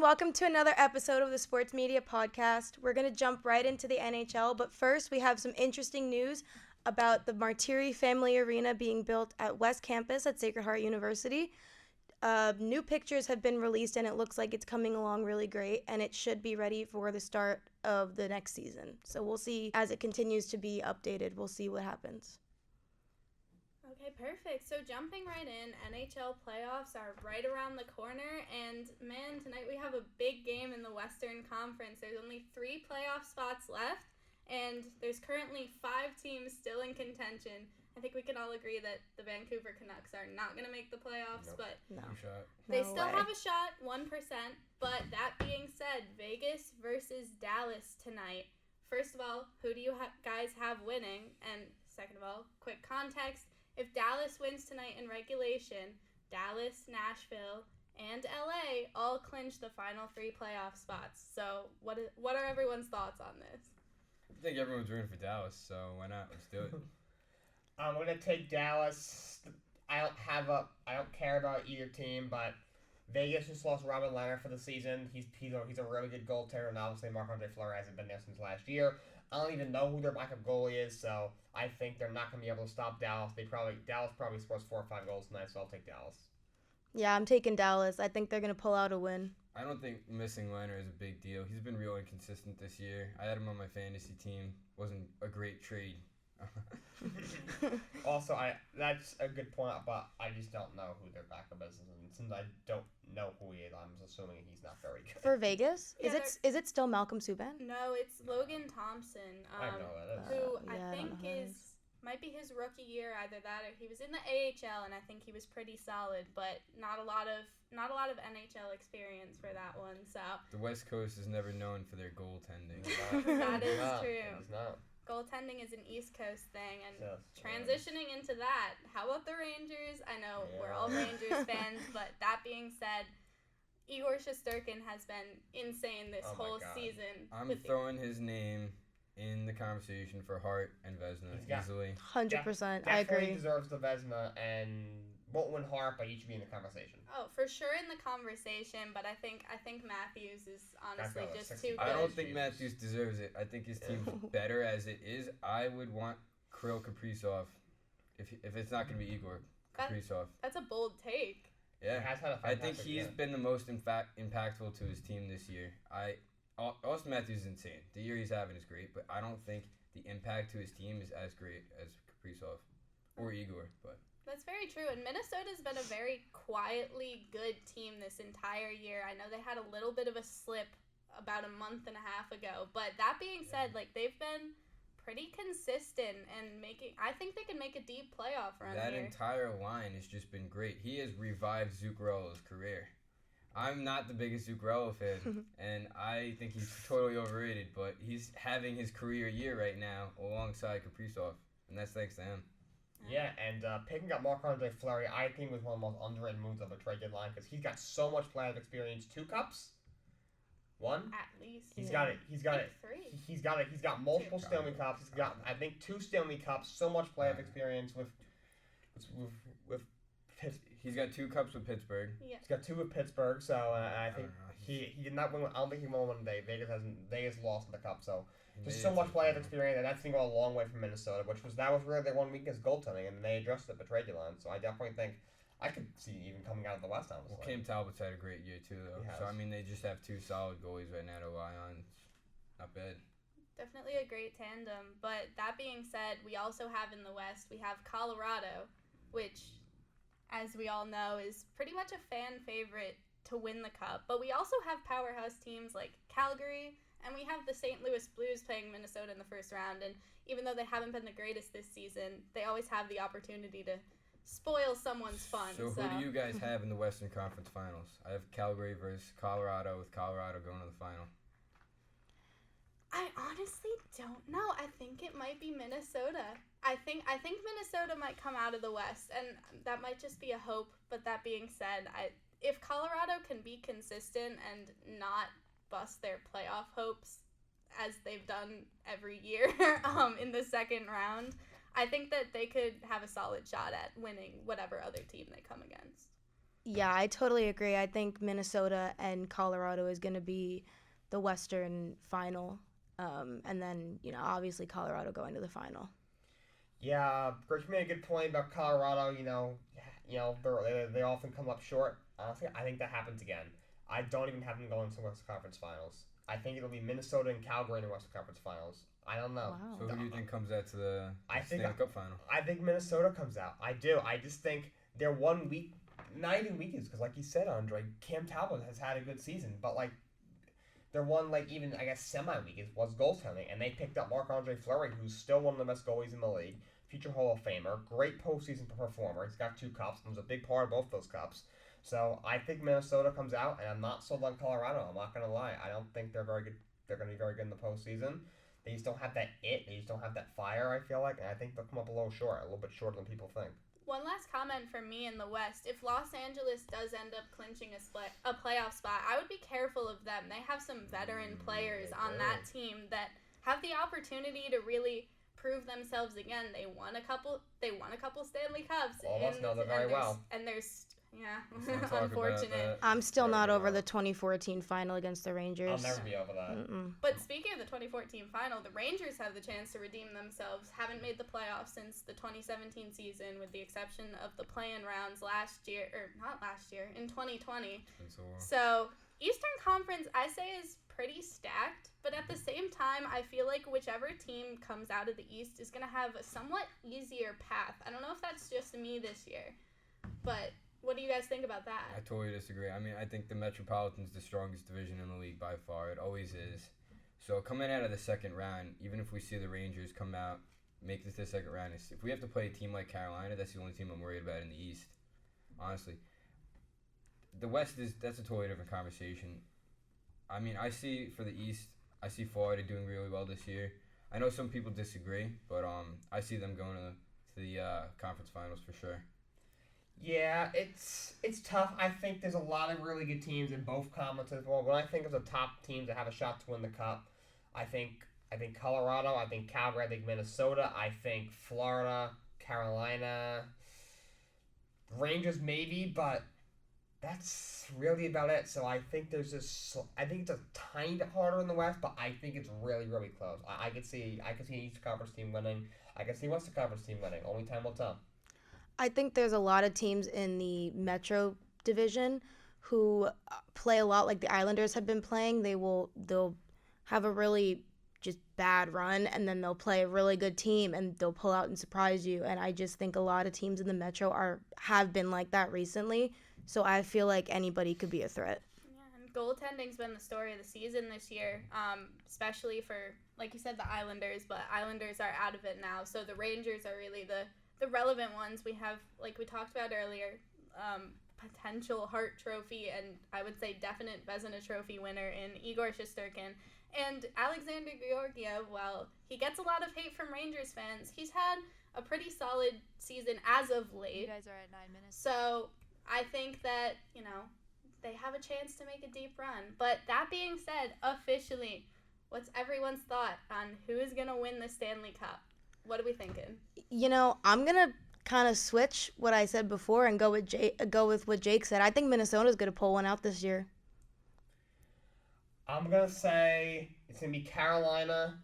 welcome to another episode of the Sports Media Podcast. We're going to jump right into the NHL, but first we have some interesting news about the Martiri Family Arena being built at West Campus at Sacred Heart University. New pictures have been released and it looks like it's coming along really great, and it should be ready for the start of the next season. So we'll see as it continues to be updated. We'll see what happens. Okay, perfect. So jumping right in, NHL Playoffs are right around the corner, and man, tonight we have a big game in the Western Conference. There's only 3 playoff spots left, and there's currently 5 teams still in contention. I think we can all agree that the Vancouver Canucks are not going to make the playoffs, but they still have a shot, 1%. But that being said, Vegas versus Dallas tonight. First of all, who do you guys have winning? And second of all, quick context. If Dallas wins tonight in regulation, Dallas, Nashville, and LA all clinch the final 3 playoff spots. So what are everyone's thoughts on this? I think everyone's rooting for Dallas, so why not? Let's do it. I'm going to take Dallas. I don't care about either team, but Vegas just lost Robin Leonard for the season. He's a really good goaltender, and obviously Marc-Andre Fleury hasn't been there since last year. I don't even know who their backup goalie is, so I think they're not going to be able to stop Dallas. Dallas probably scores 4 or 5 goals tonight, so I'll take Dallas. Yeah, I'm taking Dallas. I think they're going to pull out a win. I don't think missing Leonard is a big deal. He's been real inconsistent this year. I had him on my fantasy team. Wasn't a great trade. Also, that's a good point, but I just don't know who their backup is, and since I don't know who he is, I'm assuming he's not very good. For Vegas? Yeah, is it still Malcolm Subban? No, it's Logan Thompson. I know that is. Who Yeah, I think might be his rookie year, either that or he was in the AHL, and I think he was pretty solid, but not a lot of NHL experience for that one. So The West Coast is never known for their goaltending. that is true. It's not. Goaltending is an East Coast thing, and Yes. transitioning into that, how about the Rangers? I know we're all Rangers fans, but that being said, Igor Shesterkin has been insane this whole season. I'm throwing his name in the conversation for Hart and Vezina easily. 100%. I agree. Definitely deserves the Vezina, and won't win Hart, but he should be in the conversation. Oh, for sure in the conversation, but I think Matthews is honestly just too good. I don't think Matthews deserves it. I think his team's better as it is. I would want Kirill Kaprizov if it's not going to be Igor Kaprizov. That's a bold take. Yeah, I think he's year. been the most impactful to his team this year. Austin Matthews is insane. The year he's having is great, but I don't think the impact to his team is as great as Kaprizov or Igor. But that's very true, and Minnesota's been a very quietly good team this entire year. I know they had a little bit of a slip about a month and a half ago, but that being said, they've been pretty consistent and I think they can make a deep playoff run that here. entire line has just been great. He has revived Zuccarello's career. I'm not the biggest Zuccarello fan, and I think he's totally overrated, but he's having his career year right now alongside Kaprizov, and that's thanks to him. Yeah, and picking up Marc-Andre Fleury, I think was one of the most underrated moves of a trade deadline because he's got so much playoff experience. 2 cups, 1 At least He's got it. He's got it. 3. He's got multiple Stanley Cups. He's got, I think, 2 Stanley Cups. So much playoff experience with He's got 2 cups with Pittsburgh. Yeah. He's got 2 with Pittsburgh. So I think he did not win. I don't think he won one day. Vegas lost in the cup. So just so much playoff experience, and that's going to go a long way from Minnesota. That was really their one weakness, goaltending, and they addressed it at the trade deadline. So I definitely think I could see even coming out of the West. Well, Cam Talbot's had a great year too, though. So I mean, they just have 2 solid goalies right now to rely on. Not bad. Definitely a great tandem. But that being said, we also have in the West, we have Colorado, which, as we all know, is pretty much a fan favorite to win the Cup. But we also have powerhouse teams like Calgary, and we have the St. Louis Blues playing Minnesota in the first round. And even though they haven't been the greatest this season, they always have the opportunity to spoil someone's fun. So who do you guys have in the Western Conference Finals? I have Calgary versus Colorado, with Colorado going to the final. I honestly don't know. I think it might be Minnesota. I think Minnesota might come out of the West, and that might just be a hope. But that being said, if Colorado can be consistent and not bust their playoff hopes as they've done every year in the second round, I think that they could have a solid shot at winning whatever other team they come against. Yeah, I totally agree. I think Minnesota and Colorado is going to be the Western final. And then, obviously Colorado going to the final. Yeah, Rich made a good point about Colorado. They often come up short. Honestly, I think that happens again. I don't even have them going to Western Conference Finals. I think it'll be Minnesota and Calgary in the Western Conference Finals. I don't know. Wow. So who do you think comes out to the Stanley Cup final? I think Minnesota comes out. I do. I just think they're 1 week, not even weekends, because like you said, Andre, Cam Talbot has had a good season, but their one semi-week was goaltending, and they picked up Marc-Andre Fleury, who's still one of the best goalies in the league, future Hall of Famer, great postseason performer. He's got 2 cups, and was a big part of both those cups. So I think Minnesota comes out, and I'm not sold on Colorado. I'm not going to lie. I don't think they're very good. They're going to be very good in the postseason. They just don't have that it. They just don't have that fire, I feel like, and I think they'll come up a little bit shorter than people think. One last comment from me in the West. If Los Angeles does end up clinching a playoff spot, I would be careful of them. They have some veteran players on that team that have the opportunity to really prove themselves again. They won a couple Stanley Cups. All of us know them very well. And there's unfortunate. I'm still not over the 2014 final against the Rangers. I'll never be over that. But speaking of the 2014 final, the Rangers have the chance to redeem themselves. Haven't made the playoffs since the 2017 season, with the exception of the play-in rounds in 2020. So Eastern Conference, I say, is pretty stacked. But at the same time, I feel like whichever team comes out of the East is going to have a somewhat easier path. I don't know if that's just me this year, but what do you guys think about that? I totally disagree. I mean, I think the Metropolitan's the strongest division in the league by far. It always is. So coming out of the second round, even if we see the Rangers come out, make this the second round, if we have to play a team like Carolina, that's the only team I'm worried about in the East. Honestly. The West that's a totally different conversation. I mean, I see for the East, I see Florida doing really well this year. I know some people disagree, but I see them going to the conference finals for sure. Yeah, it's tough. I think there's a lot of really good teams in both conferences. Well, when I think of the top teams that have a shot to win the Cup, I think Colorado, I think Calgary, I think Minnesota, I think Florida, Carolina, Rangers maybe, but that's really about it. So I think it's a tiny bit harder in the West, but I think it's really, really close. I could see East Conference team winning. I could see Western Conference team winning. Only time will tell. I think there's a lot of teams in the Metro division who play a lot like the Islanders have been playing. They'll have a really just bad run, and then they'll play a really good team, and they'll pull out and surprise you. And I just think a lot of teams in the Metro have been like that recently. So I feel like anybody could be a threat. Yeah, and goaltending's been the story of the season this year, especially for, like you said, the Islanders. But Islanders are out of it now, so the Rangers are really the relevant ones. We have, like we talked about earlier, potential Hart Trophy and I would say definite Vezina Trophy winner in Igor Shesterkin. And Alexander Georgiev, while he gets a lot of hate from Rangers fans, he's had a pretty solid season as of late. You guys are at 9 minutes. So I think that, they have a chance to make a deep run. But that being said, officially, what's everyone's thought on who is going to win the Stanley Cup? What are we thinking? I'm going to kind of switch what I said before and go with what Jake said. I think Minnesota's going to pull one out this year. I'm going to say it's going to be Carolina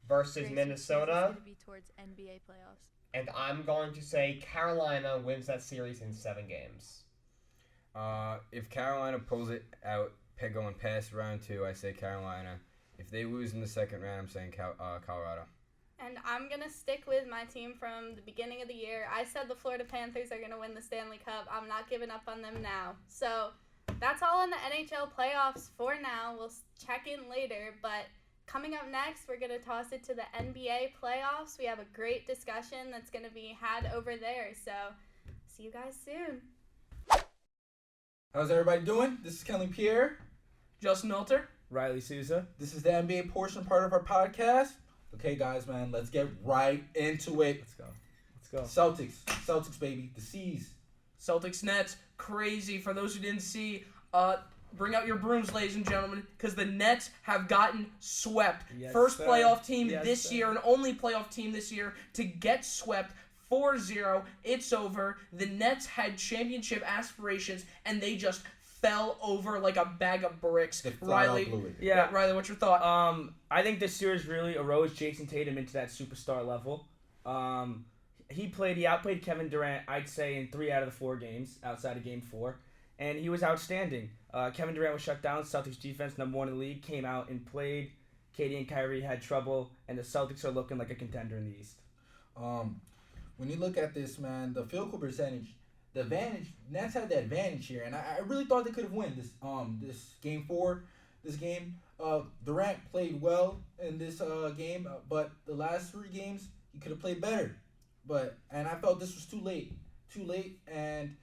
versus Minnesota. It's going to be towards NBA playoffs. And I'm going to say Carolina wins that series in 7 games. If Carolina pulls it out going past round 2, I say Carolina. If they lose in the second round, I'm saying Colorado. And I'm going to stick with my team from the beginning of the year. I said the Florida Panthers are going to win the Stanley Cup. I'm not giving up on them now. So that's all in the NHL playoffs for now. We'll check in later. But coming up next, we're going to toss it to the NBA playoffs. We have a great discussion that's going to be had over there. So see you guys soon. How's everybody doing? This is Kelly Pierre, Justin Alter, Riley Souza. This is the NBA portion part of our podcast. Okay, guys, man, let's get right into it. Let's go. Celtics, baby. The C's. Celtics Nets. Crazy. For those who didn't see, bring out your brooms, ladies and gentlemen, because the Nets have gotten swept. Yes, First sir. playoff team Yes, this sir. year, and only playoff team this year to get swept 4-0. It's over. The Nets had championship aspirations, and they just fell over like a bag of bricks. Riley, yeah. Riley, what's your thought? I think this series really arose Jason Tatum into that superstar level. He outplayed Kevin Durant, I'd say, in 3 out of the 4 games outside of Game 4, and he was outstanding. Kevin Durant was shut down. Celtics defense, #1 in the league, came out and played. KD and Kyrie had trouble, and the Celtics are looking like a contender in the East. When you look at this, man, the field goal percentage, the advantage, Nets had the advantage here, and I really thought they could have won this Game 4, this game. Durant played well in this game, but the last 3 games he could have played better. And I felt this was too late, and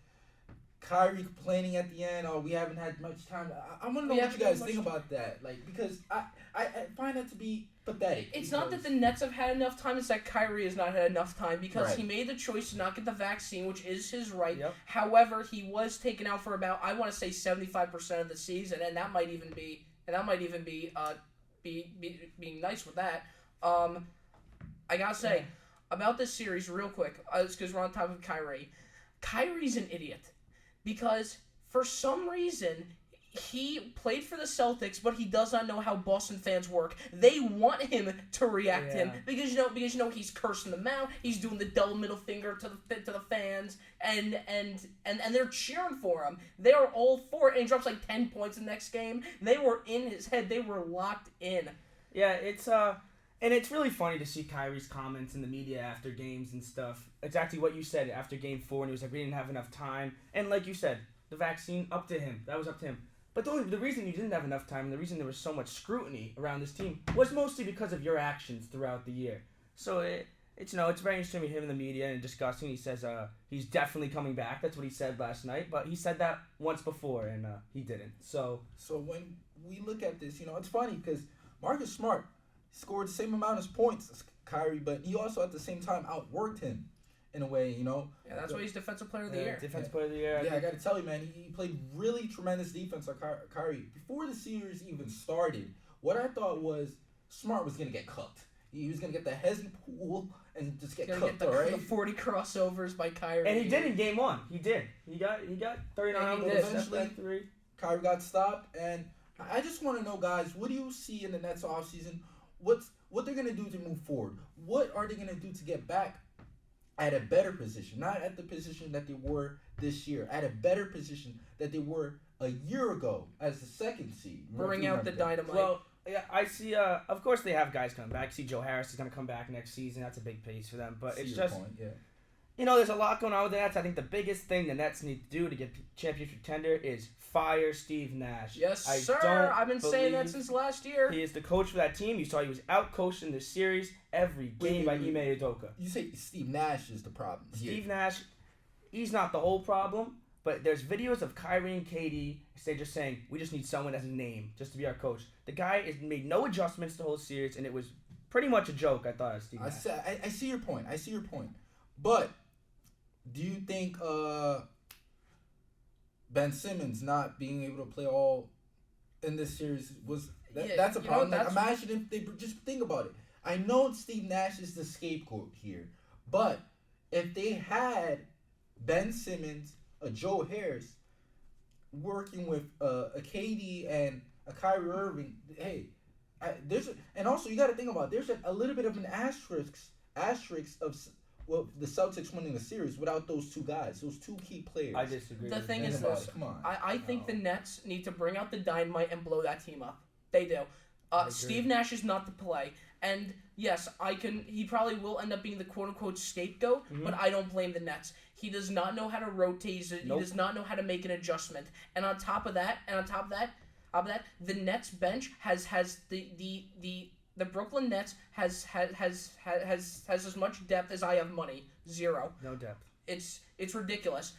Kyrie complaining at the end, we haven't had much time. I want to know what you guys think about that, because I find that to be pathetic. It's not that the Nets have had enough time, it's that Kyrie has not had enough time because he made the choice to not get the vaccine, which is his right. Yep. However, he was taken out for about, I want to say 75% of the season, and that might even be being nice with that. I gotta say, about this series real quick, because we're on top of Kyrie. Kyrie's an idiot because for some reason he played for the Celtics, but he does not know how Boston fans work. They want him to react to him because he's cursing them out. He's doing the double middle finger to the fans, and they're cheering for him. They are all for it. And he drops like 10 points the next game. They were in his head. They were locked in. Yeah, and it's really funny to see Kyrie's comments in the media after games and stuff. Exactly what you said after Game 4, and he was like, we didn't have enough time. And like you said, the vaccine, up to him. That was up to him. But the reason you didn't have enough time, and the reason there was so much scrutiny around this team, was mostly because of your actions throughout the year. So it's very interesting to hear him in the media and discussing. He says he's definitely coming back. That's what he said last night. But he said that once before, and he didn't. So when we look at this, it's funny because Marcus Smart scored the same amount of points as Kyrie, but he also at the same time outworked him in a way, Yeah, that's why he's Defensive Player of the Year. Defensive Player of the Year. Yeah, I got to tell you, man, he played really tremendous defense on Kyrie. Before the series even started, what I thought was Smart was going to get cooked. He was going to get the Hezzy pool and just get cooked, the 40 crossovers by Kyrie. And he did in Game 1. He did. He got 39. Eventually, Kyrie got stopped, and I just want to know, guys, what do you see in the Nets offseason? What they're going to do to move forward? What are they going to do to get back at a better position? Not at the position that they were this year. At a better position that they were a year ago as the 2nd seed. Bring out the dynamite. Well, yeah, I see, of course they have guys coming back. I see Joe Harris is going to come back next season. That's a big piece for them. But it's just, there's a lot going on with the Nets. I think the biggest thing the Nets need to do to get championship contender is fire Steve Nash. Yes, sir. I've been saying that since last year. He is the coach for that team. You saw he was out-coached in this series every game by Ime Udoka. You say Steve Nash is the problem. Steve Nash, he's not the whole problem, but there's videos of Kyrie and KD. They're just saying, we just need someone as a name just to be our coach. The guy has made no adjustments the whole series, and it was pretty much a joke, I thought, of Steve Nash. I see your point. But do you think Ben Simmons not being able to play all in this series that's a problem? Imagine if they just think about it. I know Steve Nash is the scapegoat here, but if they had Ben Simmons, a Joe Harris, working with a KD and a Kyrie Irving, and also you got to think about there's a little bit of an asterisk of the Celtics winning the series without those 2 guys, those 2 key players. I disagree. The thing is this. Come on. I think the Nets need to bring out the dynamite and blow that team up. They do. Steve Nash is not the play. And yes, he probably will end up being the quote-unquote scapegoat, but I don't blame the Nets. He does not know how to rotate. He does not know how to make an adjustment. And on top of that, the Nets bench has the Brooklyn Nets has as much depth as I have money. 0. No depth. It's ridiculous.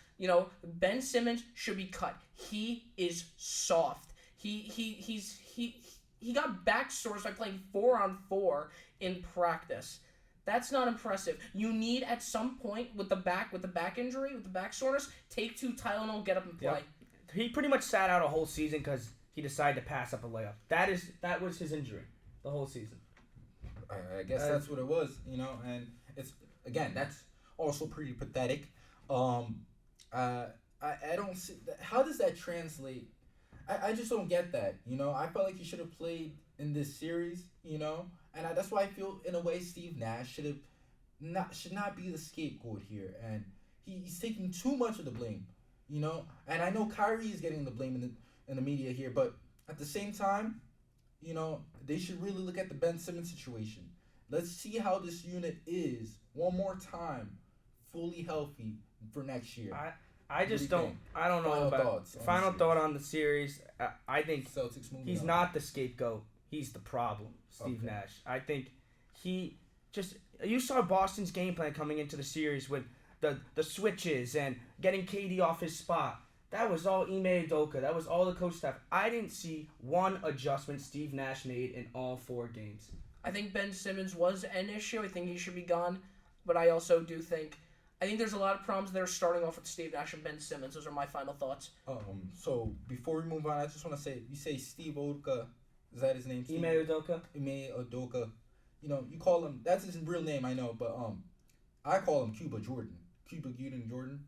Ben Simmons should be cut. He is soft. He got back sores by playing 4-on-4 in practice. That's not impressive. You need at some point with the back injury, with the back soreness, take 2 Tylenol, get up and play. Yep. He pretty much sat out a whole season because he decided to pass up a layup. That was his injury, the whole season. I guess that's what it was, and it's again that's also pretty pathetic. I don't see how does that translate. I just don't get that. I felt like he should have played in this series. And that's why I feel in a way Steve Nash should not be the scapegoat here, and he's taking too much of the blame. And I know Kyrie is getting the blame in the media here, but at the same time, they should really look at the Ben Simmons situation. Let's see how this unit is one more time, fully healthy for next year. I just don't. I don't know about final thought on the series. I think Celtics he's not the scapegoat. He's the problem, Steve Nash. I think he just. You saw Boston's game plan coming into the series with the switches and getting KD off his spot. That was all Ime Udoka. That was all the coach staff. I didn't see one adjustment Steve Nash made in all 4 games. I think Ben Simmons was an issue. I think he should be gone. But I also do think there's a lot of problems there starting off with Steve Nash and Ben Simmons. Those are my final thoughts. So before we move on, I just want to say, you say Steve Udoka. Is that his name? Ime Udoka? Ime Udoka. You call him, that's his real name, I know, but I call him Cuba Jordan. Cuba Gooding Jordan.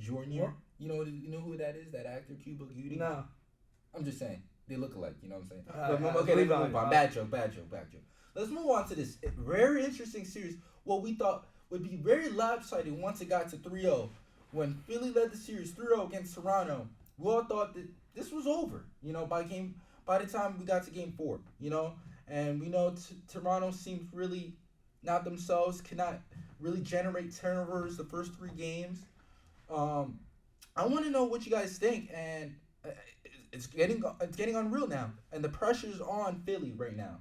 Jordan. What? You know who that is? That actor, Cuba Gooding? No. I'm just saying. They look alike, you know what I'm saying? Okay, let's move on. Bad joke. Let's move on to this very interesting series. What we thought would be very lopsided once it got to 3-0. When Philly led the series 3-0 against Toronto, we all thought that this was over, by the time we got to game 4, and we know Toronto seems really not themselves, cannot really generate turnovers the first 3 games. I want to know what you guys think, and it's getting unreal now, and the pressure's on Philly right now.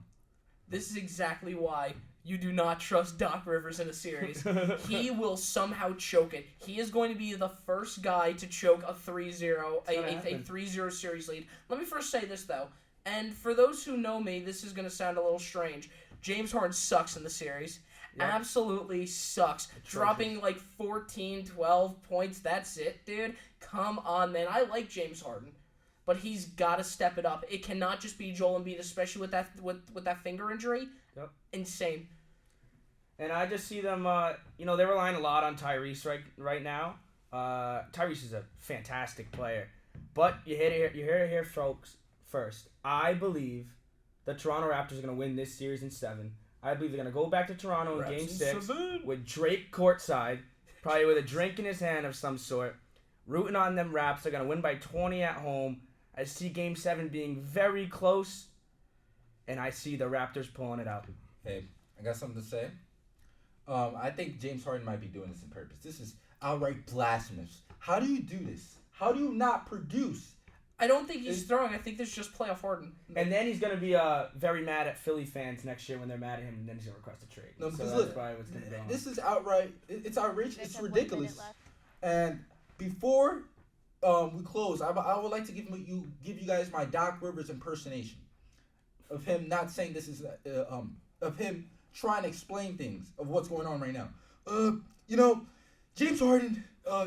This is exactly why you do not trust Doc Rivers in a series. He will somehow choke it. He is going to be the first guy to choke a 3-0, a 3-0 series lead. Let me first say this, though. And for those who know me, this is going to sound a little strange. James Harden sucks in the series. Yep. Absolutely sucks. Dropping like 14, 12 points. That's it, dude. Come on, man. I like James Harden. But he's got to step it up. It cannot just be Joel Embiid, especially with that finger injury. Yep. Insane. And I just see them, they're relying a lot on Tyrese right now. Tyrese is a fantastic player. But you hear it here, folks, first. I believe the Toronto Raptors are going to win this series in 7. I believe they're going to go back to Toronto in Game 6 with Drake courtside, probably with a drink in his hand of some sort, rooting on them Raps. They're going to win by 20 at home. I see Game 7 being very close, and I see the Raptors pulling it out. Hey, I got something to say. I think James Harden might be doing this on purpose. This is outright blasphemous. How do you do this? How do you not produce? I don't think he's throwing. I think this is just playoff Harden. And then he's going to be very mad at Philly fans next year when they're mad at him, and then he's going to request a trade. No, so because that's probably what's going to go on. This is outright. It's outrageous. It's ridiculous. And before we close, I would like to give you guys my Doc Rivers impersonation of him not saying this is of him trying to explain things of what's going on right now. James Harden.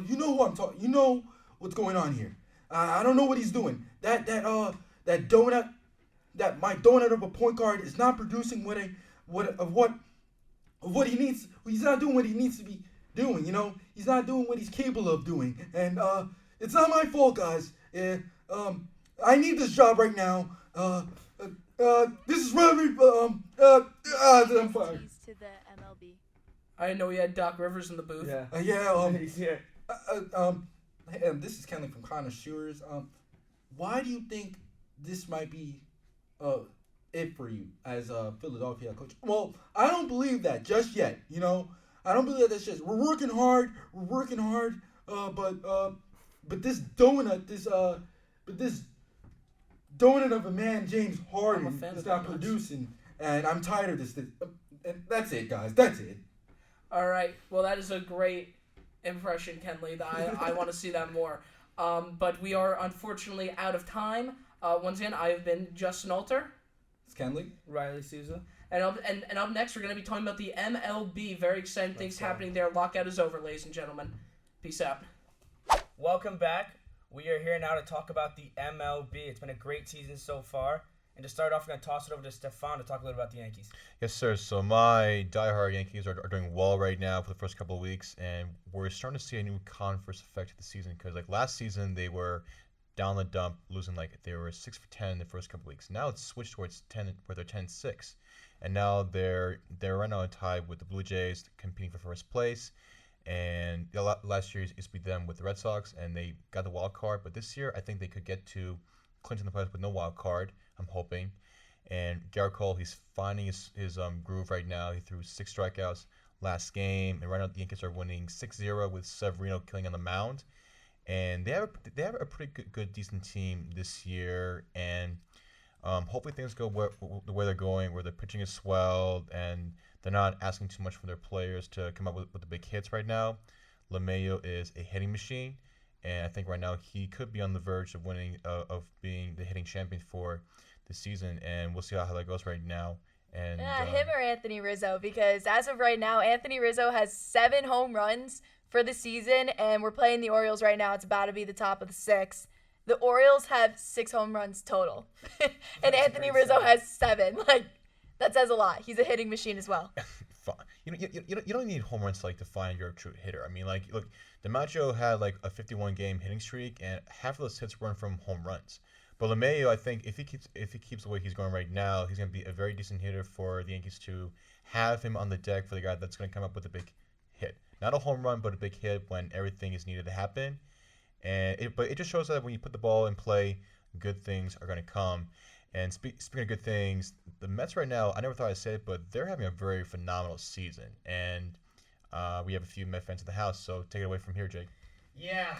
You know who I'm talking. You know what's going on here. I don't know what he's doing. That donut, that my donut of a point guard is not producing what he needs. He's not doing what he needs to be doing. He's not doing what he's capable of doing. And it's not my fault, guys. I need this job right now. This is really I'm fine. To the MLB. I didn't know we had Doc Rivers in the booth. Yeah. He's here. This is Kenley from Connoisseurs. Why do you think this might be it for you as a Philadelphia coach? Well, I don't believe that just yet. I don't believe that's just. We're working hard. But this donut, this donut of a man, James Harden, is not producing, and I'm tired of this. And that's it, guys. That's it. All right. Well, that is a great impression, Kenley. I want to see that more. But we are unfortunately out of time. Once again, I have been Justin Alter. It's Kenley. Riley Souza. And up next, we're going to be talking about the MLB. Very exciting things happening there. Lockout is over, ladies and gentlemen. Peace out. Welcome back. We are here now to talk about the MLB. It's been a great season so far. And to start off, we're going to toss it over to Stefan to talk a little about the Yankees. Yes, sir. So my diehard Yankees are doing well right now for the first couple of weeks, and we're starting to see a new converse effect of the season because like last season they were down the dump, losing like they were 6 for 10 in the first couple of weeks. Now it's switched towards 10, where they're 10-6, and now they're right now tied with the Blue Jays, competing for first place. And last year used to be them with the Red Sox, and they got the wild card. But this year, I think they could get to clinching the playoffs with no wild card. I'm hoping. And Garrett Cole, he's finding his groove right now. He threw 6 strikeouts last game, and right now the Yankees are winning 6-0 with Severino killing on the mound. And they have a pretty good decent team this year, and hopefully things go the way they're going, where the pitching is swelled and they're not asking too much from their players to come up with the big hits right now. LeMahieu is a hitting machine, and I think right now he could be on the verge of winning, of being the hitting champion for the season, and we'll see how that goes right now. And him or Anthony Rizzo, because as of right now, Anthony Rizzo has 7 home runs for the season, and we're playing the Orioles right now. It's about to be the top of the 6. The Orioles have 6 home runs total, and Anthony Rizzo has 7. Like, that says a lot. He's a hitting machine as well. Fine. You don't need home runs to like define your true hitter. I mean, like, look, DiMaggio had like a 51-game hitting streak, and half of those hits were from home runs. But LeMahieu, I think if he keeps the way he's going right now, he's going to be a very decent hitter for the Yankees to have him on the deck for the guy that's going to come up with a big hit. Not a home run, but a big hit when everything is needed to happen. But it just shows that when you put the ball in play, good things are going to come. And speaking of good things, the Mets right now, I never thought I'd say it, but they're having a very phenomenal season. And we have a few Met fans in the house, so take it away from here, Jake. Yeah,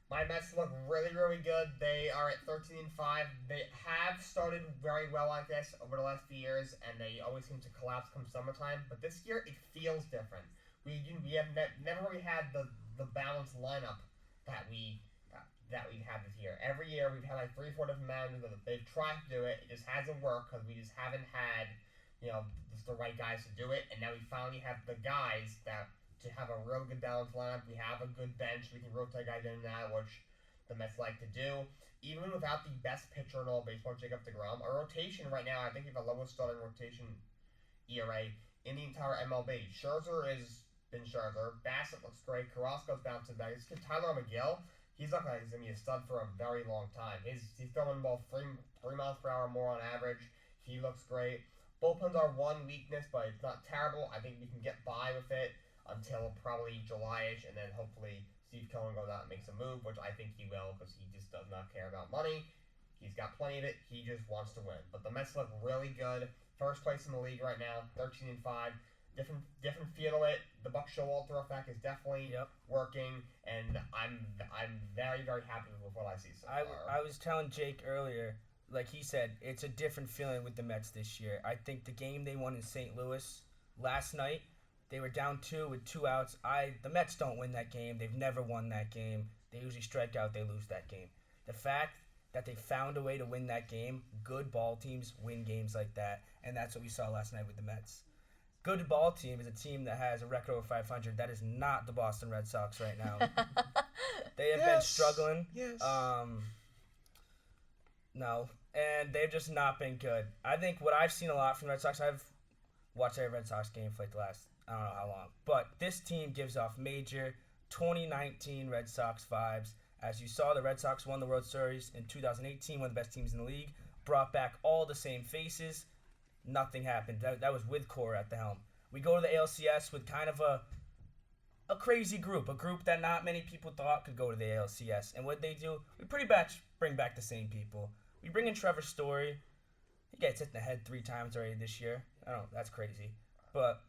my Mets look really, really good. They are at 13-5. They have started very well like this over the last few years, and they always seem to collapse come summertime. But this year, it feels different. We have never really had the balanced lineup that we've had this year. Every year we've had like 3-4 different managers that they've tried to do it. It just hasn't worked because we just haven't had, just the right guys to do it. And now we finally have the guys to have a real good balanced lineup. We have a good bench. We can rotate guys in and out, which the Mets like to do. Even without the best pitcher in all baseball, Jacob deGrom, our rotation right now, I think we have the lowest starting rotation ERA in the entire MLB. Scherzer has been Scherzer. Bassett looks great. Carrasco's bouncing back. This kid Tyler McGill, he's looking like he's going to be a stud for a very long time. He's throwing the ball 3 miles per hour more on average. He looks great. Bullpens are one weakness, but it's not terrible. I think we can get by with it until probably July-ish, and then hopefully Steve Cohen goes out and makes a move, which I think he will because he just does not care about money. He's got plenty of it. He just wants to win. But the Mets look really good. First place in the league right now, 13-5. Different feel to it. The Buck Showalter effect is definitely working, and I'm very, very happy with what I see so far. I was telling Jake earlier, like he said, it's a different feeling with the Mets this year. I think the game they won in St. Louis last night, they were down 2 with 2 outs. The Mets don't win that game. They've never won that game. They usually strike out. They lose that game. The fact that they found a way to win that game, good ball teams win games like that, and that's what we saw last night with the Mets. Good ball team is a team that has a record over 500. That is not the Boston Red Sox right now. They have been struggling. Yes. No, and they've just not been good. I think what I've seen a lot from the Red Sox, I've watched every Red Sox game for like the last, I don't know how long, but this team gives off major 2019 Red Sox vibes. As you saw, the Red Sox won the World Series in 2018, one of the best teams in the league, brought back all the same faces. Nothing happened. That was with Cora at the helm. We go to the ALCS with kind of a crazy group, a group that not many people thought could go to the ALCS. And what they do, we pretty much bring back the same people. We bring in Trevor Story. He gets hit in the head 3 times already this year. I don't know, that's crazy. But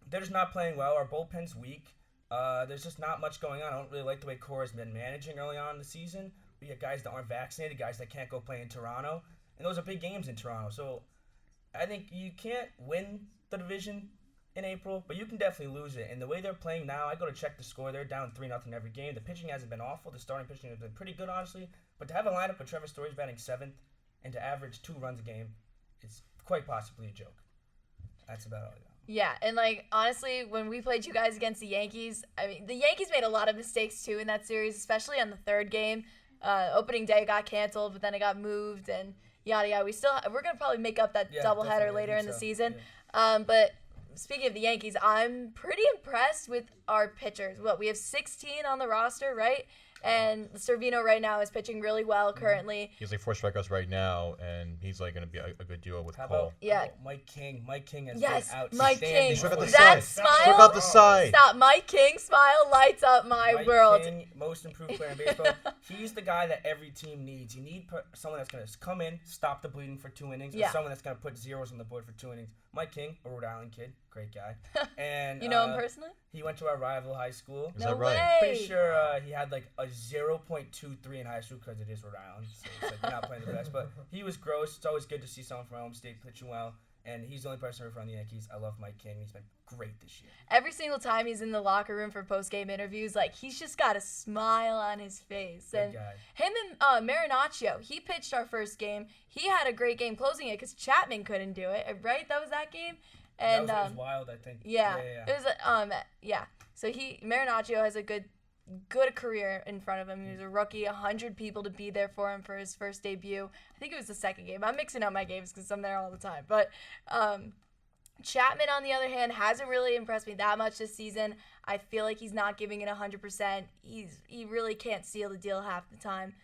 they're just not playing well. Our bullpen's weak. There's just not much going on. I don't really like the way Cora's been managing early on in the season. We got guys that aren't vaccinated, guys that can't go play in Toronto. And those are big games in Toronto. So I think you can't win the division in April, but you can definitely lose it. And the way they're playing now, I go to check the score. They're down 3-0 every game. The pitching hasn't been awful. The starting pitching has been pretty good, honestly. But to have a lineup with Trevor Story batting 7th and to average 2 runs a game, it's quite possibly a joke. That's about all I got. Yeah, and, like, honestly, when we played you guys against the Yankees, I mean, the Yankees made a lot of mistakes, too, in that series, especially on the 3rd game. Opening day got canceled, but then it got moved, and yada yada. We're gonna probably make up that doubleheader later in the season. Yeah. But speaking of the Yankees, I'm pretty impressed with our pitchers. We have 16 on the roster, right? And Servino right now is pitching really well currently. He's like 4 strikeouts right now, and he's like going to be a good duo with Cole. How about Mike King? Mike King has been outstanding. Mike King. Struck out the That side. smile. Struck out the side. Stop. Mike King smile lights up my world. King, most improved player in baseball. He's the guy that every team needs. You need someone that's going to come in, stop the bleeding for 2 innings, or someone that's going to put zeros on the board for 2 innings. Mike King, a Rhode Island kid, great guy. And you know him personally? He went to our rival high school. Is that right? Way. Pretty sure he had like a 0.23 in high school because it is Rhode Island. So it's like you're not playing the best. But he was gross. It's always good to see someone from my home state pitching well. And he's the only person who from the Yankees. I love Mike King. He's been great this year. Every single time he's in the locker room for post-game interviews, like, he's just got a smile on his face. Good and guy. him and Marinaccio, he pitched our first game. He had a great game closing it because Chapman couldn't do it, right? That was that game? And that was wild, I think. Yeah. It was So Marinaccio has a good career in front of him. He was a rookie, 100 people to be there for him for his first debut. I think it was the second game. I'm mixing up my games because I'm there all the time. But Chapman, on the other hand, hasn't really impressed me that much this season. I feel like he's not giving it 100%. He really can't seal the deal half the time.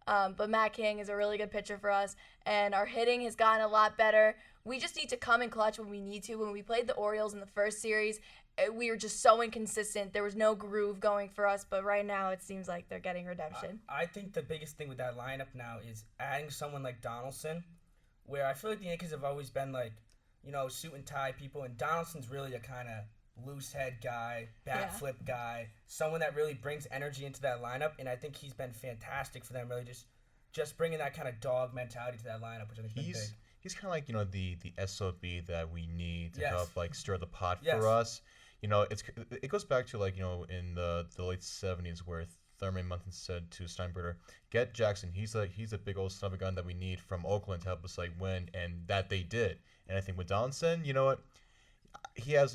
But Matt King is a really good pitcher for us, and our hitting has gotten a lot better. We just need to come in clutch when we need to. When we played the Orioles in the first series, we were just so inconsistent. There was no groove going for us, but right now it seems like they're getting redemption. I think the biggest thing with that lineup now is adding someone like Donaldson, where I feel like the Yankees have always been like, suit and tie people, and Donaldson's really a kind of loose head guy, flip guy, someone that really brings energy into that lineup, and I think he's been fantastic for them, really just bringing that kind of dog mentality to that lineup, which I think has been big. He's kind of like, the SOB that we need to help, like, stir the pot for us. It goes back to, like, in the late 70s where Thurman Munson said to Steinbrenner, get Jackson. He's a big old son of a gun that we need from Oakland to help us, like, win, and that they did. And I think with Donaldson, you know what?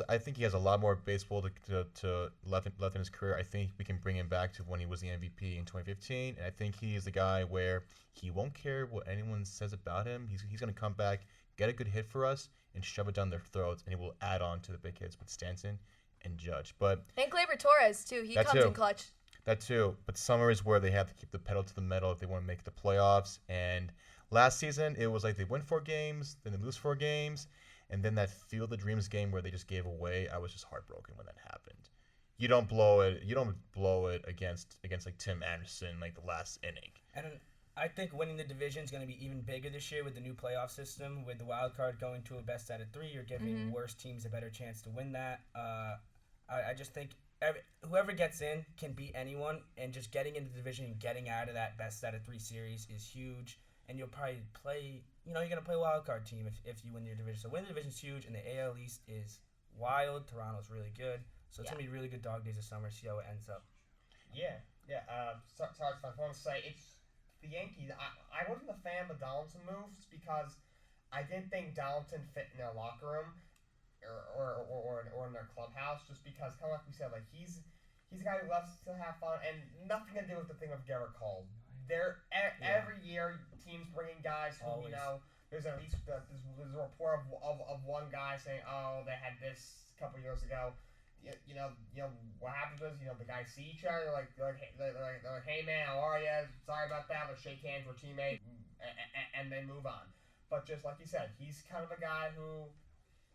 I think he has a lot more baseball to left in his career. I think we can bring him back to when he was the MVP in 2015, and I think he is the guy where he won't care what anyone says about him. He's going to come back, get a good hit for us, and shove it down their throats, and he will add on to the big hits with Stanton and Judge. And Gleyber Torres, too. He comes in clutch. That, too. But summer is where they have to keep the pedal to the metal if they want to make the playoffs. And last season, it was like they win 4 games, then they lose 4 games, and then that Field of Dreams game where they just gave away, I was just heartbroken when that happened. You don't blow it against like Tim Anderson like the last inning. And I think winning the division is going to be even bigger this year with the new playoff system. With the wild card going to a best out of 3, you're giving worse teams a better chance to win that. I just think whoever gets in can beat anyone, and just getting into the division and getting out of that best out of 3 series is huge. And you'll probably play, you're going to play a wild card team if you win your division. So winning the division is huge, and the AL East is wild. Toronto's really good. So it's going to be really good dog days of summer. See how it ends up. Yeah. Sorry, I want to say it's the Yankees. I wasn't a fan of the Donaldson moves because I didn't think Donaldson fit in their locker room or in their clubhouse. Just because, kind of like we said, like he's a guy who loves to have fun, and nothing to do with the thing with Garrett Cole. Every year teams bring in guys who there's at least there's a report of one guy saying, oh, they had this a couple years ago. What happens is, the guys see each other, they're like, hey man, how are you? Sorry about that. Let's shake hands, we're teammates, and then move on. But just like you said, he's kind of a guy who,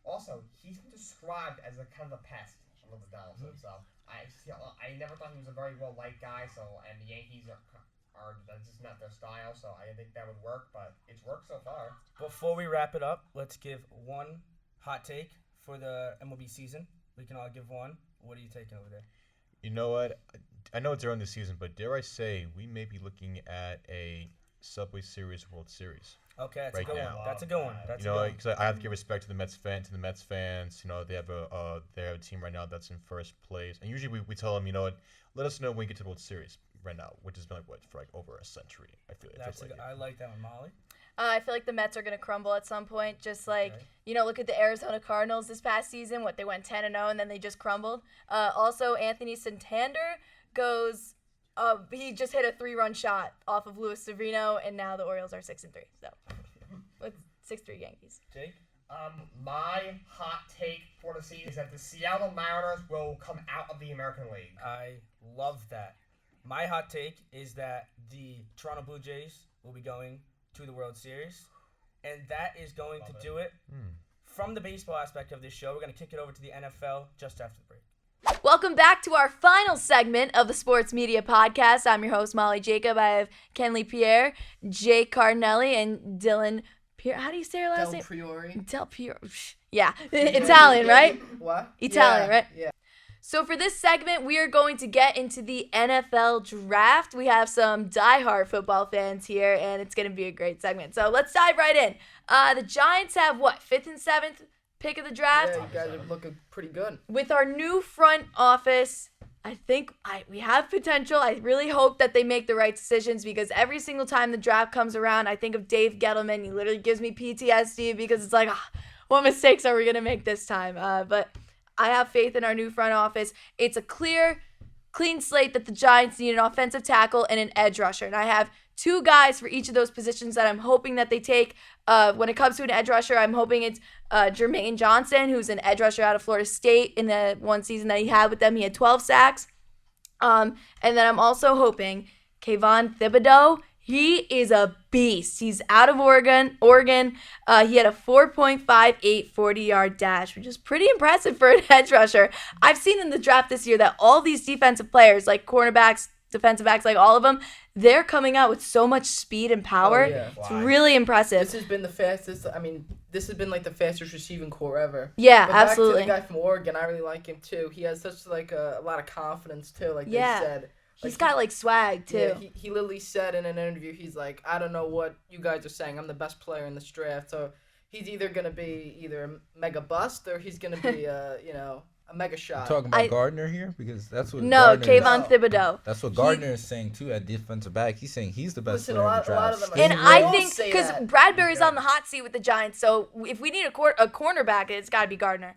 also, he's been described as a kind of a pest on the Donaldson. So I never thought he was a very well liked guy. So, and the Yankees are that's just not their style. So I think that would work, but it's worked so far. Before we wrap it up, let's give one hot take for the MLB season. We can all give one. What are you taking over there? You know what? I know it's during the season, but dare I say we may be looking at a Subway Series World Series. Okay, that's right a good now. one. That's a good one. Because I have to give respect to the Mets fans. They have a team right now that's in first place, and usually we tell them, let us know when we get to the World Series right now, which has been for over a century. I feel I like that one, Molly. I feel like the Mets are going to crumble at some point. Just like, look at the Arizona Cardinals this past season. They went 10-0, and then they just crumbled. Also, Anthony Santander goes, he just hit a 3-run shot off of Luis Severino, and now the Orioles are 6-3. So 6-3 Yankees. Jake? My hot take for the season is that the Seattle Mariners will come out of the American League. I love that. My hot take is that the Toronto Blue Jays will be going to the World Series, and that is going to do it. From the baseball aspect of this show, we're going to kick it over to the NFL just after the break. Welcome back to our final segment of the Sports Media Podcast. I'm your host, Molly Jacob. I have Kenley Pierre, Jake Cardinelli, and Dylan Pierre. How do you say your last name? Del Priore. Yeah, Italian, right? What? Italian, right? Yeah. So for this segment, we are going to get into the NFL draft. We have some diehard football fans here, and it's going to be a great segment. So let's dive right in. The Giants have, 5th and 7th pick of the draft? Yeah, you guys are looking pretty good. With our new front office, I think we have potential. I really hope that they make the right decisions because every single time the draft comes around, I think of Dave Gettleman. He literally gives me PTSD because it's like, what mistakes are we going to make this time? But I have faith in our new front office. It's a clean slate that the Giants need an offensive tackle and an edge rusher. And I have 2 guys for each of those positions that I'm hoping that they take. When it comes to an edge rusher, I'm hoping it's Jermaine Johnson, who's an edge rusher out of Florida State. In the one season that he had with them, he had 12 sacks. And then I'm also hoping Kayvon Thibodeau. He is a beast. He's out of Oregon. He had a 4.58 40-yard dash, which is pretty impressive for an edge rusher. I've seen in the draft this year that all these defensive players, like cornerbacks, defensive backs, like all of them, they're coming out with so much speed and power. Oh, yeah. It's really impressive. This has been the fastest. This has been like the fastest receiving core ever. Yeah, but absolutely. Back to the guy from Oregon, I really like him too. He has such like a lot of confidence too. Like they said. He's got like swag too. Yeah, he literally said in an interview, he's like, I don't know what you guys are saying. I'm the best player in this draft. So he's either gonna be either a mega bust or he's gonna be a mega shot. You're talking about Gardner here because that's what. No, Kayvon Thibodeau. That's what Gardner is saying too at defensive back. He's saying he's the best player in the draft. A lot of them and I think because Bradbury's on the hot seat with the Giants, so if we need a cornerback, it's got to be Gardner.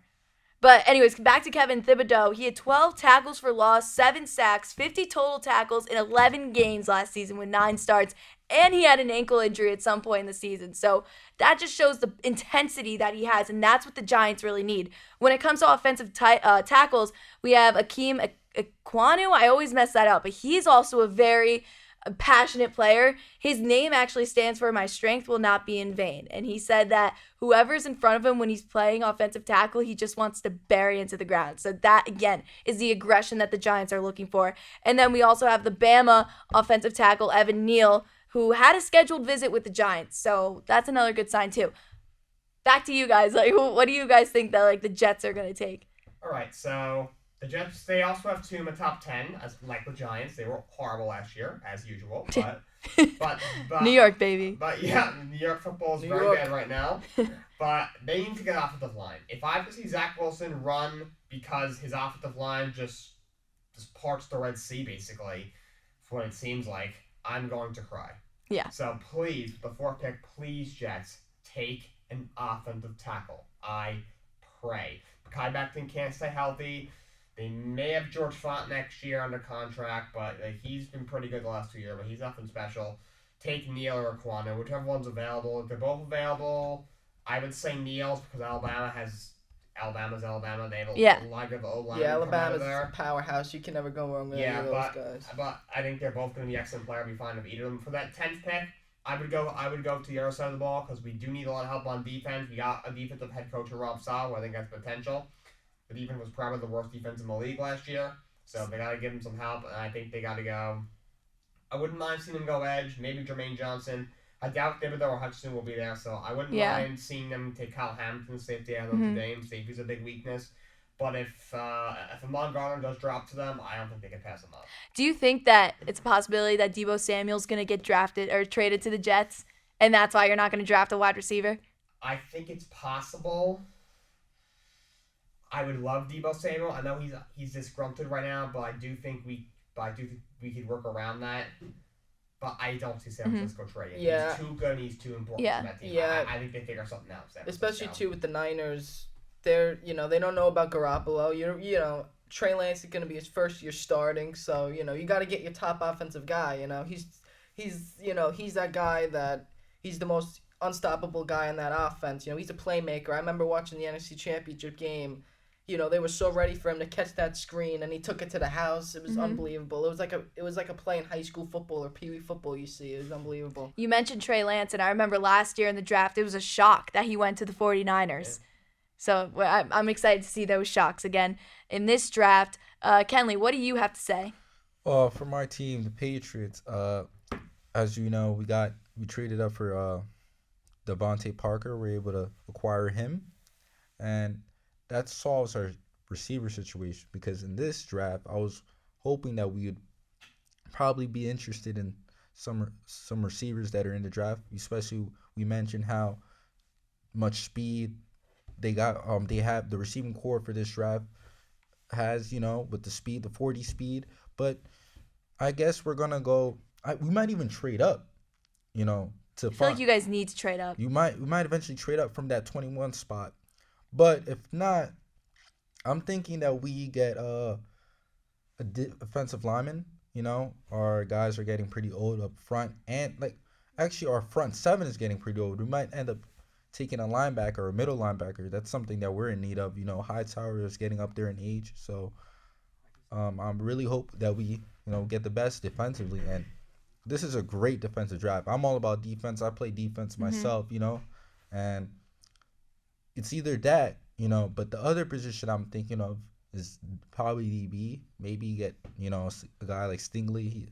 But anyways, back to Kevin Thibodeau. He had 12 tackles for loss, 7 sacks, 50 total tackles in 11 games last season with 9 starts. And he had an ankle injury at some point in the season. So that just shows the intensity that he has, and that's what the Giants really need. When it comes to offensive tackles, we have Akeem Ekwonu. I always mess that up, but he's also a very passionate player. His name actually stands for "My strength will not be in vain." And he said that whoever's in front of him when he's playing offensive tackle, he just wants to bury into the ground. So that, again, is the aggression that the Giants are looking for. And then we also have the Bama offensive tackle, Evan Neal, who had a scheduled visit with the Giants. So that's another good sign too. Back to you guys. Like, what do you guys think that the Jets are going to take? All right, so the Jets, they also have 2 in the top 10, as like the Giants. They were horrible last year, as usual. But New York, baby. But yeah, New York football is very bad right now. But they need to get offensive line. If I have to see Zach Wilson run because his offensive line just parts the Red Sea, basically, for what it seems like, I'm going to cry. Yeah. So please, the 4th pick, please, Jets, take an offensive tackle. I pray. Kai Becton can't stay healthy. They may have George Font next year under contract, but he's been pretty good the last 2 years, but he's nothing special. Take Neal or Ekwonu, whichever one's available. If they're both available, I would say Neal's because Alabama's Alabama. They have a lot of O-line. Yeah, Alabama's a powerhouse. You can never go wrong with any of those guys. But I think they're both going to be excellent players. I'd be fine with either of them. For that 10th pick, I would go to the other side of the ball because we do need a lot of help on defense. We got a defensive head coach in Rob Sala, who I think has potential. The defense was probably the worst defense in the league last year, so they got to give him some help, and I think they got to go. I wouldn't mind seeing them go edge, maybe Jermaine Johnson. I doubt Thibodeau or Hutchinson will be there, so I wouldn't mind seeing them take Kyle Hamilton, safety out of Notre Dame. Safety's a big weakness. But if Amon Gardner does drop to them, I don't think they can pass him up. Do you think that it's a possibility that Deebo Samuel's going to get drafted or traded to the Jets, and that's why you're not going to draft a wide receiver? I think it's possible. I would love Deebo Samuel. I know he's disgruntled right now, but I do think we could work around that. But I don't see San Francisco trading. Yeah. He's too good and he's too important for that team. Yeah. I think they figure something out. Especially too with the Niners. They're they don't know about Garoppolo. You know, Trey Lance is gonna be his first year starting, so you got to get your top offensive guy. He's that guy that he's the most unstoppable guy in that offense. He's a playmaker. I remember watching the NFC Championship game. They were so ready for him to catch that screen, and he took it to the house. It was unbelievable. It was like a play in high school football or Pee Wee football. You see, it was unbelievable. You mentioned Trey Lance, and I remember last year in the draft, it was a shock that he went to the 49ers. Yeah. So I'm excited to see those shocks again in this draft. Kenley, what do you have to say? For my team, the Patriots, as you know, we traded up for Devontae Parker. We were able to acquire him, and that solves our receiver situation, because in this draft, I was hoping that we would probably be interested in some receivers that are in the draft, especially we mentioned how much speed they got. They have the receiving core for this draft has, with the speed, the 40 speed. But I guess we're gonna go. We might even trade up, I feel like you guys need to trade up. We might eventually trade up from that 21 spot. But if not, I'm thinking that we get a defensive lineman. Our guys are getting pretty old up front, and actually our front seven is getting pretty old. We might end up taking a linebacker or a middle linebacker. That's something that we're in need of. Hightower is getting up there in age, so I really hope that we get the best defensively. And this is a great defensive draft. I'm all about defense. I play defense myself, and it's either that, but the other position I'm thinking of is probably DB. Maybe get, a guy like Stingley.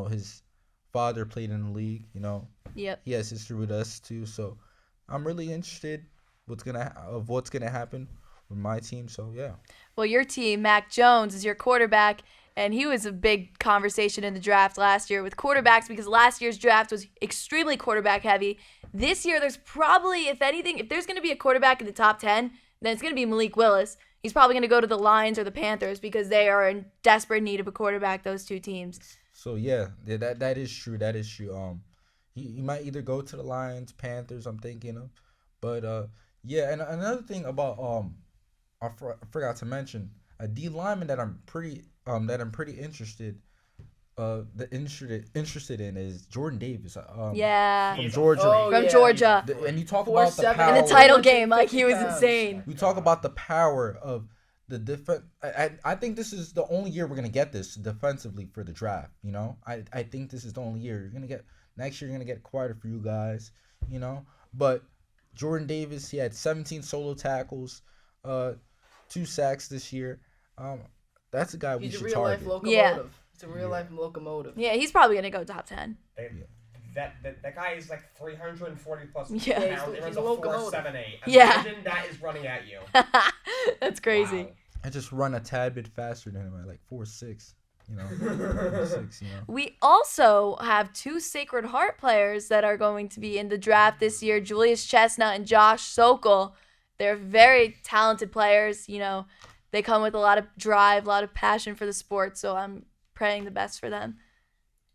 His father played in the league, Yep. He has history with us too. So I'm really interested what's gonna happen with my team. So yeah. Well, your team, Mac Jones, is your quarterback, and he was a big conversation in the draft last year with quarterbacks, because last year's draft was extremely quarterback heavy. This year, there's probably, if anything, if there's going to be a quarterback in the top 10, then it's going to be Malik Willis. He's probably going to go to the Lions or the Panthers, because they are in desperate need of a quarterback, those two teams. So yeah, that is true. That is true. He might either go to the Lions, Panthers, I'm thinking of. But yeah, and another thing about I forgot to mention, a D lineman that I'm pretty interested in is Jordan Davis. From Georgia. From Georgia. And you talk about the power in the title game, he was insane. We talk about the power of the defense. I think this is the only year we're gonna get this defensively for the draft. I think this is the only year you're gonna get. Next year you're gonna get quite a few guys. But Jordan Davis, he had 17 solo tackles, 2 sacks this year. That's a guy we should target. He's a real life locomotive. Yeah. It's a real life locomotive. Yeah, he's probably gonna go top 10. That guy is like 340 plus pounds. Yeah. He runs a 4.78. Yeah. Imagine that is running at you. That's crazy. Wow. I just run a tad bit faster than him, like 4.6. 4.6. We also have 2 Sacred Heart players that are going to be in the draft this year: Julius Chestnut and Josh Sokol. They're very talented players. They come with a lot of drive, a lot of passion for the sport. So I'm praying the best for them.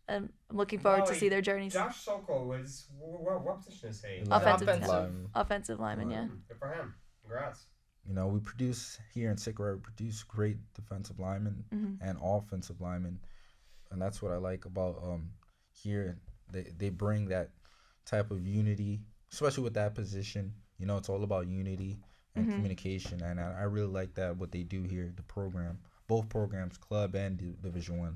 I'm looking forward to see their journeys. Josh Sokol was what position is he? Offensive lineman, yeah. Good for him. Congrats. We produce here in Sacred Heart, produce great defensive linemen and offensive linemen, and that's what I like about here. They bring that type of unity, especially with that position. It's all about unity and communication, and I really like that what they do here. The program, both programs, club and Division I.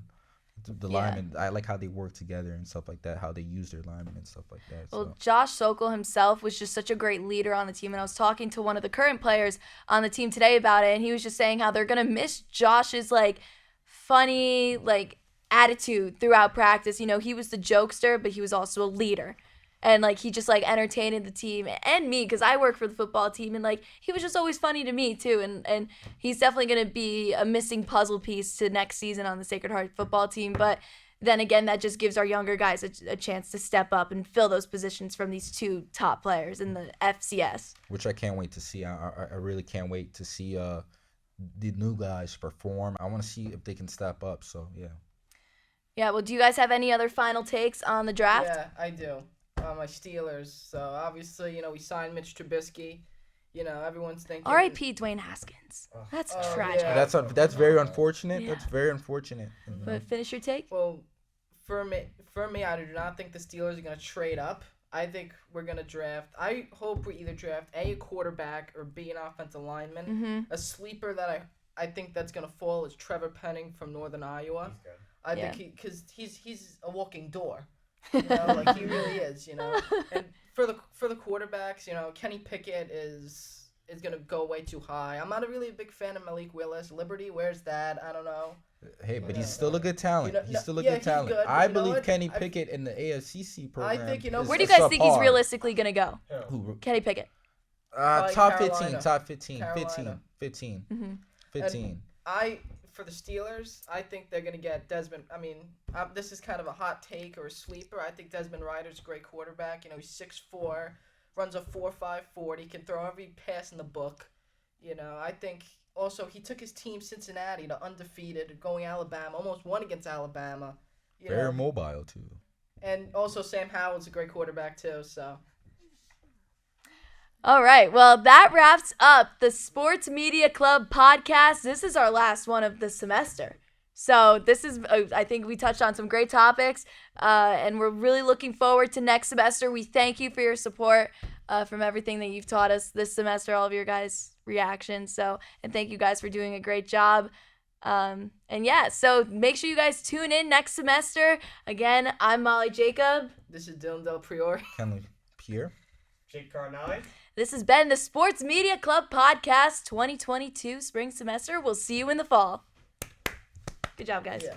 The linemen, I like how they work together and stuff like that, how they use their linemen and stuff like that. Well, Josh Sokol himself was just such a great leader on the team, and I was talking to one of the current players on the team today about it, and he was just saying how they're going to miss Josh's, funny, attitude throughout practice. He was the jokester, but he was also a leader. And, he just, entertained the team and me, because I work for the football team. And, he was just always funny to me, too. And he's definitely going to be a missing puzzle piece to next season on the Sacred Heart football team. But then again, that just gives our younger guys a chance to step up and fill those positions from these 2 top players in the FCS. Which I can't wait to see. I really can't wait to see the new guys perform. I want to see if they can step up. So, yeah. Yeah, well, do you guys have any other final takes on the draft? Yeah, I do. My Steelers. So obviously, we signed Mitch Trubisky. Everyone's thinking. R.I.P. Dwayne Haskins. That's tragic. Yeah. That's very unfortunate. Yeah. That's very unfortunate. But finish your take. Well, for me, I do not think the Steelers are going to trade up. I think we're going to draft. I hope we either draft A, a quarterback, or B, an offensive lineman. Mm-hmm. A sleeper that I think that's going to fall is Trevor Penning from Northern Iowa. He's good. I Yeah. think because he's a walking door. You know, like he really is, you know. And for the quarterbacks, you know, Kenny Pickett is gonna go way too high. I'm not really a big fan of Malik Willis. Liberty, where's that? I don't know. Hey, but Yeah. he's still a good talent. You know, he's still a yeah, good he's talent. good, but I you know believe what? Kenny Pickett in the AFCC program. think, you know, is Where do you a guys think he's subpar. realistically going to go? Who? Kenny Pickett. Probably Top Carolina. 15, top 15, Carolina. 15. Mm-hmm. 15. For the Steelers, I think they're gonna get Desmond. I mean, this is kind of a hot take or a sleeper. I think Desmond Ridder's a great quarterback. You know, he's 6'4", runs a 4.5 40, can throw every pass in the book. You know, I think also he took his team Cincinnati to undefeated, going Alabama, almost won against Alabama. You Very know, mobile, too. and also Sam Howell's a great quarterback too. So. All right. Well, that wraps up the Sports Media Club podcast. This is our last one of the semester. So this is, I think we touched on some great topics, and we're really looking forward to next semester. We thank you for your support from everything that you've taught us this semester, all of your guys' reactions. So, and thank you guys for doing a great job. And yeah, so make sure you guys tune in next semester. Again, I'm Molly Jacob. This is Dylan Del Priore. Kenley Pierre. Jake Carnelli. This has been the Sports Media Club Podcast 2022 spring semester. We'll see you in the fall. Good job, guys. Yeah.